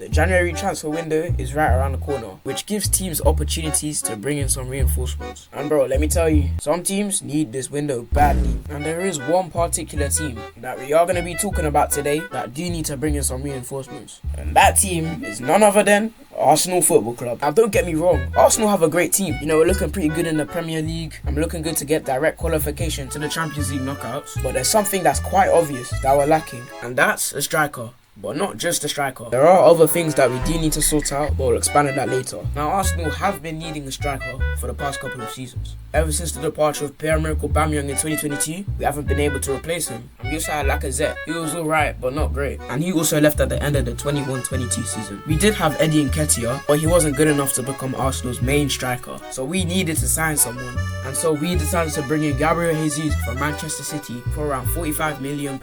The January transfer window is right around the corner, which gives teams opportunities to bring in some reinforcements. And bro, let me tell you, some teams need this window badly. And there is one particular team that we are going to be talking about today that do need to bring in some reinforcements. And that team is none other than Arsenal Football Club. Now don't get me wrong, Arsenal have a great team. You know, we're looking pretty good in the Premier League. I'm looking good to get direct qualification to the Champions League knockouts. But there's something that's quite obvious that we're lacking, and that's a striker. But not just a striker. There are other things that we do need to sort out, but we'll expand on that later. Now, Arsenal have been needing a striker for the past couple of seasons. Ever since the departure of Pierre-Emerick Aubameyang in 2022, we haven't been able to replace him. And we also had Lacazette. He was alright, but not great. And he also left at the end of the 21-22 season. We did have Eddie Nketiah, but he wasn't good enough to become Arsenal's main striker. So we needed to sign someone. And so we decided to bring in Gabriel Jesus from Manchester City for around £45 million.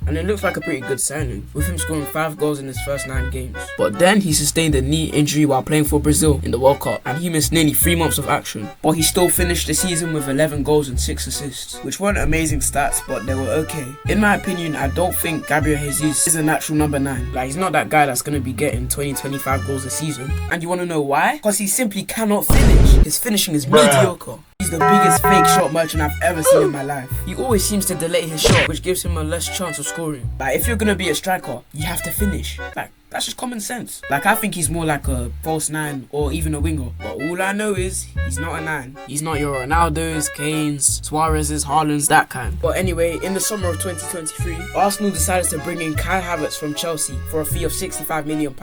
And it looks like a pretty good signing, with him scoring 5 goals in his first 9 games. But then he sustained a knee injury while playing for Brazil in the World Cup, and he missed nearly 3 months of action. But he still finished the season with 11 goals and 6 assists, which weren't amazing stats, but they were okay. In my opinion, I don't think Gabriel Jesus is a natural number 9. Like, he's not that guy that's going to be getting 20-25 goals a season. And you want to know why? Because he simply cannot finish. His finishing is mediocre. He's the biggest fake shot merchant I've ever seen in my life. He always seems to delay his shot, which gives him a less chance of scoring. Like, if you're gonna be a striker, you have to finish. Like, that's just common sense. Like, I think he's more like a false 9 or even a winger. But all I know is, he's not a 9. He's not your Ronaldo's, Kane's, Suarez's, Haaland's, that kind. But anyway, in the summer of 2023, Arsenal decided to bring in Kai Havertz from Chelsea for a fee of £65 million.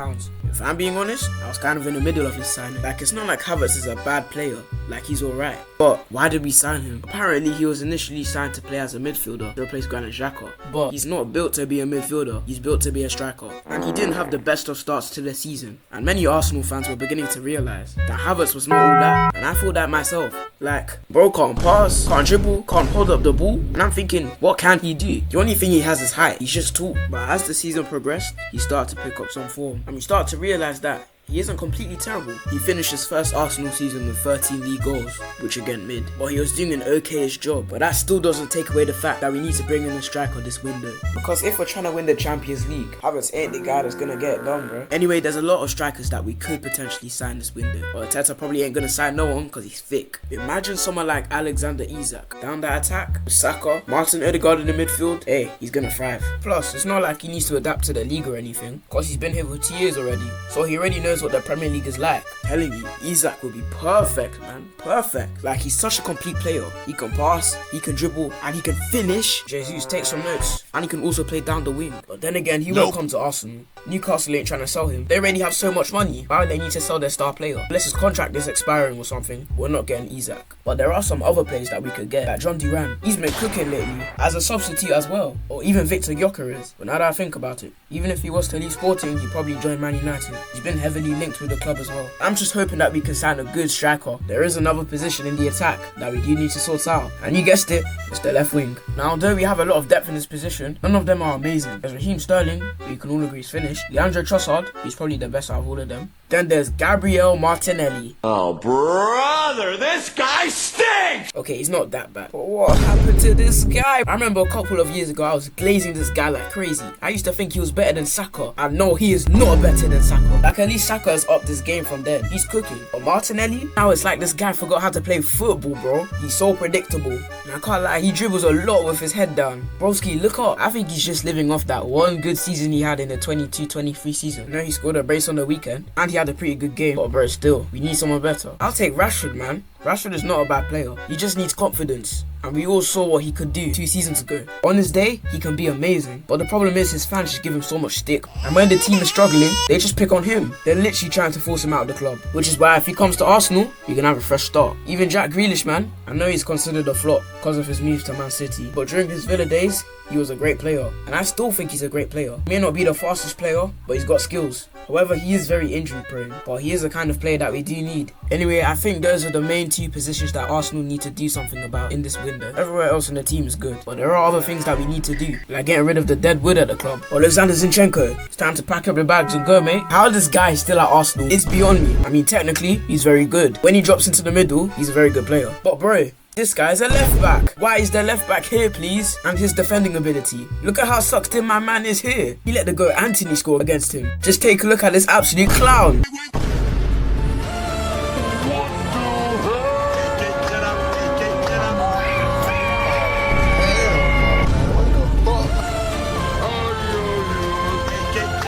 If I'm being honest, I was kind of in the middle of his signing. Like, it's not like Havertz is a bad player. Like, he's alright. But why did we sign him? Apparently, he was initially signed to play as a midfielder to replace Granit Xhaka. But he's not built to be a midfielder. He's built to be a striker. And he didn't have the best of starts to the season. And many Arsenal fans were beginning to realise that Havertz was not all that. And I thought that myself. Like, bro can't pass, can't dribble, can't hold up the ball. And I'm thinking, what can he do? The only thing he has is height. He's just tall. But as the season progressed, he started to pick up some form. And we started to realise that he isn't completely terrible. He finished his first Arsenal season with 13 league goals, which again mid. But he was doing an okayish job. But that still doesn't take away the fact that we need to bring in a striker this window. Because if we're trying to win the Champions League, Havertz ain't the guy that's gonna get it done, bro. Anyway, there's a lot of strikers that we could potentially sign this window. But Arteta probably ain't gonna sign no one because he's thick. Imagine someone like Alexander Isak. Down that attack, Saka, Martin Odegaard in the midfield. Hey, he's gonna thrive. Plus, it's not like he needs to adapt to the league or anything, because he's been here for 2 years already. So he already knows what the Premier League is like. Telling you, Isak will be perfect, man. Perfect. Like, he's such a complete player. He can pass, he can dribble, and he can finish. Jesus, take some notes. And he can also play down the wing. But then again, he won't come to Arsenal. Newcastle ain't trying to sell him. They already have so much money. Why would they need to sell their star player? Unless his contract is expiring or something, we're not getting Isak. But there are some other players that we could get, like John Duran. He's been cooking lately, as a substitute as well. Or even Victor Gyökeres. But now that I think about it, even if he was to leave Sporting, he'd probably join Man United. He's been heavily linked with the club as well. I'm just hoping that we can sign a good striker. There is another position in the attack that we do need to sort out. And you guessed it, it's the left wing. Now, although we have a lot of depth in this position, none of them are amazing. There's Raheem Sterling, who you can all agree is finished. Leandro Trossard, he's probably the best out of all of them. Then there's Gabriel Martinelli. Oh, brother, this guy stinks! Okay, he's not that bad. But what happened to this guy? I remember a couple of years ago, I was glazing this guy like crazy. I used to think he was better than Saka. And no, he is not better than Saka. Like, at least Saka has upped this game from then. He's cooking. But Martinelli, now it's like this guy forgot how to play football, bro. He's so predictable. And I can't lie, he dribbles a lot with his head down. Broski, look up. I think he's just living off that one good season he had in the 22-23 season. You know, he scored a brace on the weekend. And he had a pretty good game. But bro, still, we need someone better. I'll take Rashford, man. Rashford is not a bad player. He just needs confidence. And we all saw what he could do 2 seasons ago. On his day, he can be amazing. But the problem is his fans just give him so much stick. And when the team is struggling, they just pick on him. They're literally trying to force him out of the club. Which is why if he comes to Arsenal, he can have a fresh start. Even Jack Grealish, man. I know he's considered a flop because of his move to Man City. But during his Villa days, he was a great player. And I still think he's a great player. He may not be the fastest player, but he's got skills. However, he is very injury prone, but he is the kind of player that we do need. Anyway, I think those are the main 2 positions that Arsenal need to do something about in this window. Everywhere else in the team is good, but there are other things that we need to do, like getting rid of the dead wood at the club. Alexander Zinchenko, it's time to pack up the bags and go, mate. How this guy is still at Arsenal is beyond me. I mean, technically, he's very good. When he drops into the middle, he's a very good player. But bro, This guy's a left back. Why is the left back here, please? And his defending ability. Look at how sucked in my man is here. He let the goat Anthony score against him. Just take a look at this absolute clown.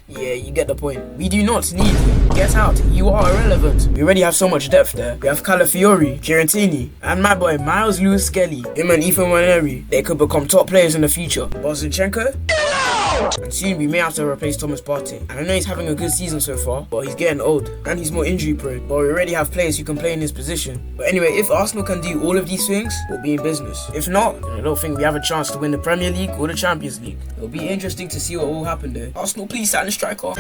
Yeah, you get the point. We do not need you. Get out. You are irrelevant. We already have so much depth there. We have Calafiori, Girantini, and my boy Miles Lewis Skelly. Him and Ethan Waneri. They could become top players in the future. Bozinchenko? And soon we may have to replace Thomas Partey. And I know he's having a good season so far, but he's getting old and he's more injury prone. But we already have players who can play in his position. But anyway, if Arsenal can do all of these things, we'll be in business. If not, I don't think we have a chance to win the Premier League or the Champions League. It'll be interesting to see what will happen there. Arsenal, please sign a striker.